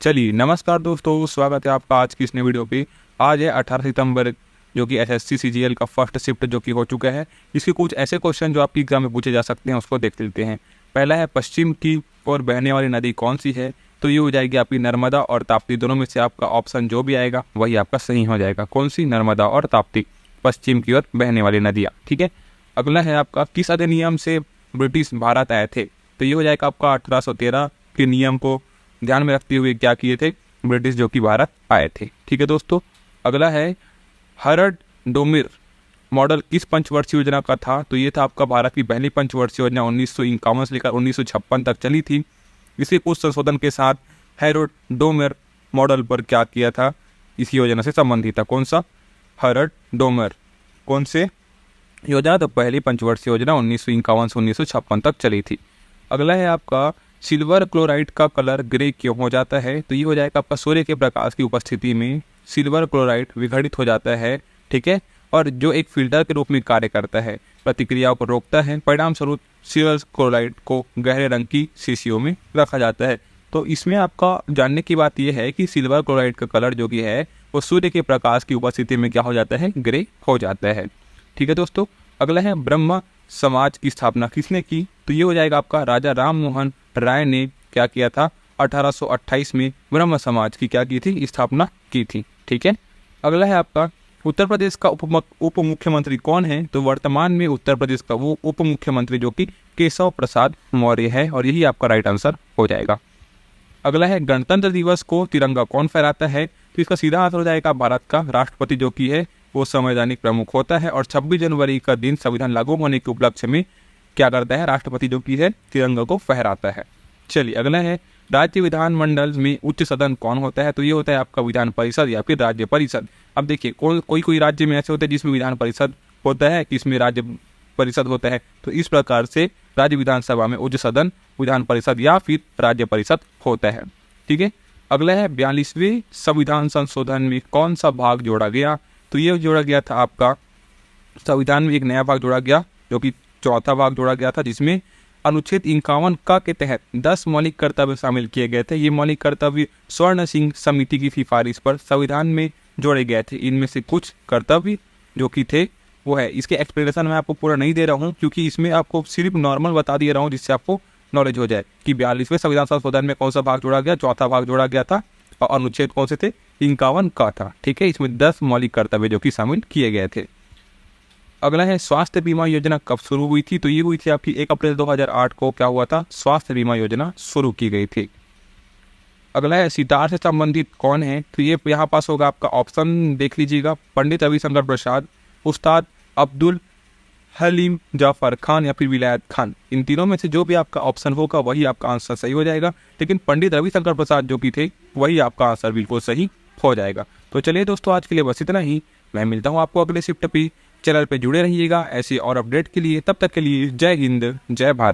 चलिए नमस्कार दोस्तों, स्वागत है आपका आज की इस नई वीडियो पे। आज है 18 सितंबर, जो कि एसएससी सीजीएल का फर्स्ट शिफ्ट जो कि हो चुका है। इसके कुछ ऐसे क्वेश्चन जो आपकी एग्जाम में पूछे जा सकते हैं, उसको देख लेते हैं। पहला है, पश्चिम की ओर बहने वाली नदी कौन सी है? तो ये हो जाएगी आपकी नर्मदा और ताप्ती। दोनों में से आपका ऑप्शन जो भी आएगा वही आपका सही हो जाएगा। कौन सी? नर्मदा और ताप्ती, पश्चिम की ओर बहने वाली नदियाँ। ठीक है। अगला है आपका, किस अधिनियम से ब्रिटिश भारत आए थे? तो ये हो जाएगा आपका 1813 के नियम को ध्यान में रखते हुए क्या किए थे ब्रिटिश जो कि भारत आए थे। ठीक है दोस्तों। अगला है, हरड डोमिर मॉडल किस पंचवर्षीय योजना का था? तो ये था आपका भारत की पहली पंचवर्षीय योजना, 1951 से लेकर 1956 तक चली थी। इसे कुछ संशोधन के साथ हैरोड डोमर मॉडल पर क्या किया था? इस योजना से संबंधित था। कौन सा? हरड डोमर। कौन से योजना? तो पहली पंचवर्षीय योजना 1951 से 1956 तक चली थी। अगला है आपका, सिल्वर क्लोराइड का कलर ग्रे क्यों हो जाता है? तो ये हो जाएगा आपका सूर्य के प्रकाश की उपस्थिति में सिल्वर क्लोराइड विघटित हो जाता है। ठीक है। और जो एक फिल्टर के रूप में कार्य करता है, प्रतिक्रियाओं को रोकता है, परिणाम स्वरूप सिल्वर क्लोराइड को गहरे रंग की शीशियों में रखा जाता है। तो इसमें आपका जानने की बात यह है कि सिल्वर क्लोराइड का कलर जो कि है वो सूर्य के प्रकाश की उपस्थिति में क्या हो जाता है? ग्रे हो जाता है। ठीक है दोस्तों। अगला है, ब्रह्म समाज की स्थापना किसने की? तो ये हो जाएगा आपका राजा राम मोहन राय ने क्या किया था? 1828 में ब्रह्म समाज की क्या की थी? स्थापना की थी। ठीक है। अगला है आपका, उत्तर प्रदेश का उप मुख्यमंत्री कौन है? तो वर्तमान में उत्तर प्रदेश का वो उप मुख्यमंत्री जो कि केशव प्रसाद मौर्य है, और यही आपका राइट आंसर हो जाएगा। अगला है, गणतंत्र दिवस को तिरंगा कौन फहराता है? तो इसका सीधा आंसर हो जाएगा भारत का राष्ट्रपति जो कि है वो संवैधानिक प्रमुख होता है। और 26 जनवरी का दिन संविधान लागू होने के उपलक्ष्य में क्या करता है? राष्ट्रपति जो कि है तिरंगा को फहराता है। चलिए अगला है, राज्य विधानमंडल में उच्च सदन कौन होता है? तो ये होता है आपका विधान परिषद या फिर राज्य परिषद। अब देखिए, कोई राज्य में ऐसे होते हैं जिसमें विधान परिषद होता है, किसमें राज्य परिषद होता है। तो इस प्रकार से राज्य विधानसभा में उच्च सदन विधान परिषद या फिर राज्य परिषद होता है। ठीक है। अगला है, 42वें संविधान संशोधन में कौन सा भाग जोड़ा गया? तो ये जोड़ा गया था आपका, संविधान में एक नया भाग जोड़ा गया जो कि चौथा भाग जोड़ा गया था, जिसमें अनुच्छेद 51 का के तहत 10 मौलिक कर्तव्य शामिल किए गए थे। ये मौलिक कर्तव्य स्वर्ण सिंह समिति की सिफारिश पर संविधान में जोड़े गए थे। इनमें से कुछ कर्तव्य जो कि थे वो है, इसके एक्सप्लेनेशन मैं आपको पूरा नहीं दे रहा हूँ क्योंकि इसमें आपको सिर्फ नॉर्मल बता दे रहा हूँ जिससे आपको नॉलेज हो जाए कि 42वें संविधान संशोधन में कौन सा भाग जोड़ा गया। चौथा भाग जोड़ा गया था और अनुच्छेद कौन से थे? 51 का था। ठीक है। इसमें 10 मौलिक कर्तव्य जो कि शामिल किए गए थे। अगला है, स्वास्थ्य बीमा योजना कब शुरू हुई थी? तो ये हुई थी आपकी 1 अप्रैल 2008 को क्या हुआ था? स्वास्थ्य बीमा योजना शुरू की गई थी। अगला है, सितार से संबंधित कौन है? तो ये यहाँ पास होगा आपका ऑप्शन देख लीजिएगा, पंडित रविशंकर प्रसाद, उस्ताद अब्दुल हलीम जाफर खान या फिर विलायत खान। इन तीनों में से जो भी आपका ऑप्शन होगा वही आपका आंसर सही हो जाएगा। लेकिन पंडित रविशंकर प्रसाद जो कि थे वही आपका आंसर बिल्कुल सही हो जाएगा। तो चलिए दोस्तों, आज के लिए बस इतना ही। मैं मिलता हूँ आपको अगले शिफ्ट पे। चैनल पे जुड़े रहिएगा ऐसे और अपडेट के लिए। तब तक के लिए जय हिंद, जय भारत।